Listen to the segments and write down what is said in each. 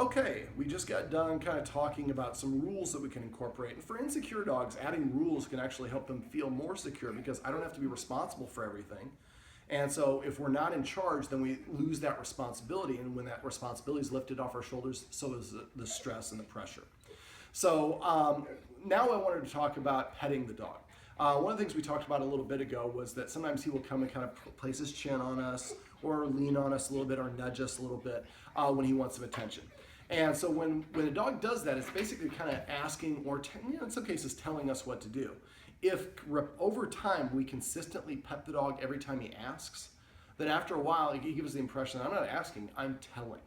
Okay, we just got done kind of talking about some rules that we can incorporate. And for insecure dogs, adding rules can actually help them feel more secure because I don't have to be responsible for everything. And so if we're not in charge, then we lose that responsibility. And when that responsibility is lifted off our shoulders, so is the stress and the pressure. So now I wanted to talk about petting the dog. One of the things we talked about a little bit ago was that sometimes he will come and kind of place his chin on us or lean on us a little bit or nudge us a little bit when he wants some attention. And so when a dog does that, it's basically kind of asking or in some cases telling us what to do. If over time we consistently pet the dog every time he asks, then after a while he gives the impression that I'm not asking, I'm telling.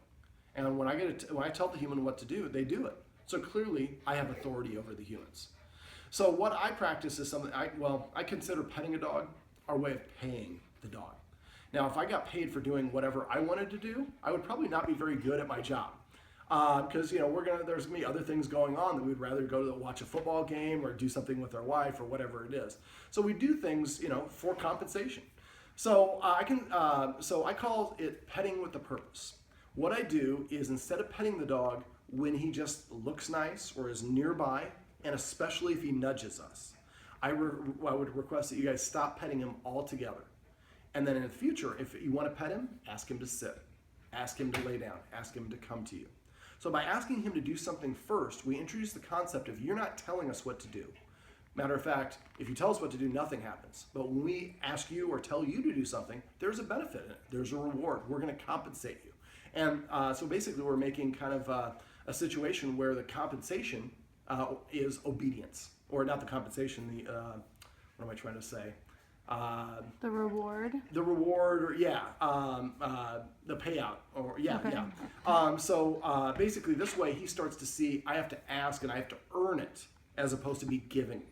And when I tell the human what to do, they do it. So clearly I have authority over the humans. So what I practice is something, I consider petting a dog our way of paying the dog. Now, if I got paid for doing whatever I wanted to do, I would probably not be very good at my job. Because there's gonna be other things going on that we'd rather go to watch a football game or do something with our wife or whatever it is. So we do things, for compensation. So I call it petting with a purpose. What I do is instead of petting the dog when he just looks nice or is nearby, and especially if he nudges us, I would request that you guys stop petting him altogether. And then in the future, if you want to pet him, ask him to sit, ask him to lay down, ask him to come to you. So by asking him to do something first, we introduce the concept of you're not telling us what to do. Matter of fact, if you tell us what to do, nothing happens. But when we ask you or tell you to do something, there's a benefit in it. There's a reward. We're going to compensate you. And so basically we're making kind of a situation where the compensation is obedience. Or not the compensation, what am I trying to say? The reward. The reward, or the payout, or Okay. So basically, this way he starts to see I have to ask and I have to earn it as opposed to be giving.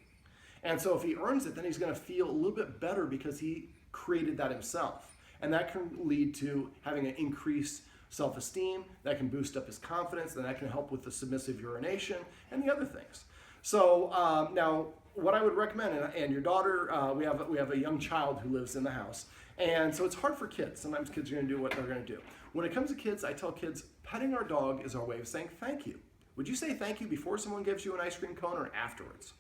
And so if he earns it, then he's going to feel a little bit better because he created that himself, and that can lead to having an increased self-esteem. That can boost up his confidence, and that can help with the submissive urination and the other things. So now, what I would recommend, and your daughter, we have a young child who lives in the house, and so it's hard for kids. Sometimes kids are going to do what they're going to do. When it comes to kids, I tell kids, petting our dog is our way of saying thank you. Would you say thank you before someone gives you an ice cream cone or afterwards?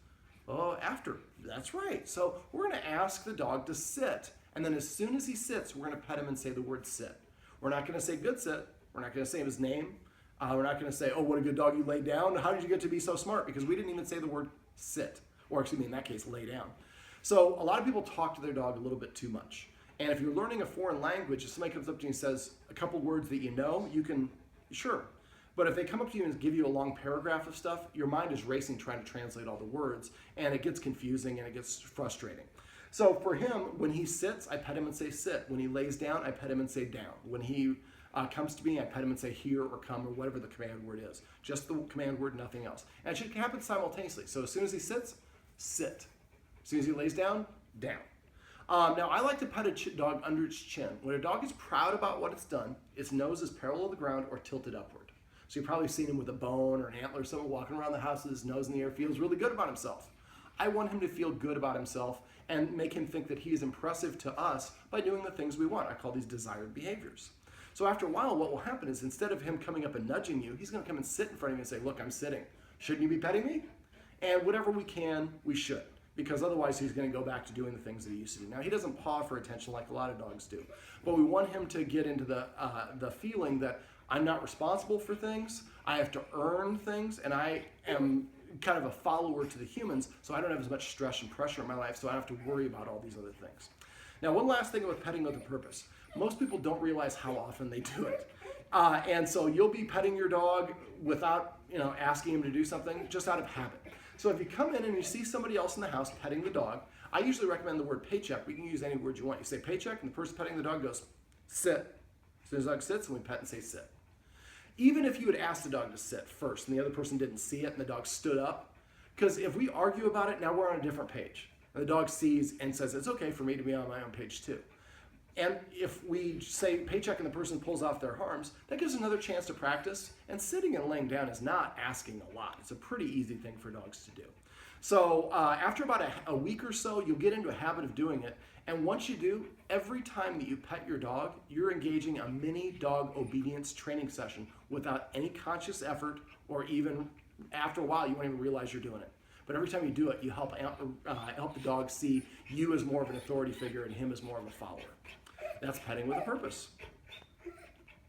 Oh, after. That's right. So we're going to ask the dog to sit, and then as soon as he sits, we're going to pet him and say the word sit. We're not going to say good sit. We're not going to say his name. We're not going to say, oh, what a good dog you laid down. How did you get to be so smart? Because we didn't even say the word sit. Or excuse me, in that case, lay down. So a lot of people talk to their dog a little bit too much. And if you're learning a foreign language, if somebody comes up to you and says a couple words that you know, you can, sure. But if they come up to you and give you a long paragraph of stuff, your mind is racing trying to translate all the words, and it gets confusing and it gets frustrating. So for him, when he sits, I pet him and say sit. When he lays down, I pet him and say down. When he comes to me, I pet him and say here or come or whatever the command word is. Just the command word, nothing else. And it should happen simultaneously. So as soon as he sits, sit. As soon as he lays down, down. Now, I like to pet a dog under its chin. When a dog is proud about what it's done, its nose is parallel to the ground or tilted upward. So you've probably seen him with a bone or an antler or something walking around the house with his nose in the air, feels really good about himself. I want him to feel good about himself and make him think that he is impressive to us by doing the things we want. I call these desired behaviors. So after a while, what will happen is instead of him coming up and nudging you, he's going to come and sit in front of you and say, look, I'm sitting. Shouldn't you be petting me? And whatever we can, we should. Because otherwise he's going to go back to doing the things that he used to do. Now, he doesn't paw for attention like a lot of dogs do. But we want him to get into the feeling that I'm not responsible for things, I have to earn things, and I am kind of a follower to the humans, so I don't have as much stress and pressure in my life, so I don't have to worry about all these other things. Now, one last thing about petting with a purpose. Most people don't realize how often they do it. And so you'll be petting your dog without asking him to do something, just out of habit. So if you come in and you see somebody else in the house petting the dog, I usually recommend the word paycheck. We can use any word you want. You say paycheck, and the person petting the dog goes, sit. As soon as the dog sits, and we pet and say sit. Even if you would ask the dog to sit first and the other person didn't see it and the dog stood up, because if we argue about it, now we're on a different page. And the dog sees and says, it's okay for me to be on my own page too. And if we say paycheck and the person pulls off their arms, that gives another chance to practice. And sitting and laying down is not asking a lot. It's a pretty easy thing for dogs to do. So after about a week or so, you'll get into a habit of doing it. And once you do, every time that you pet your dog, you're engaging a mini dog obedience training session without any conscious effort, or even after a while, you won't even realize you're doing it. But every time you do it, you help the dog see you as more of an authority figure and him as more of a follower. That's petting with a purpose.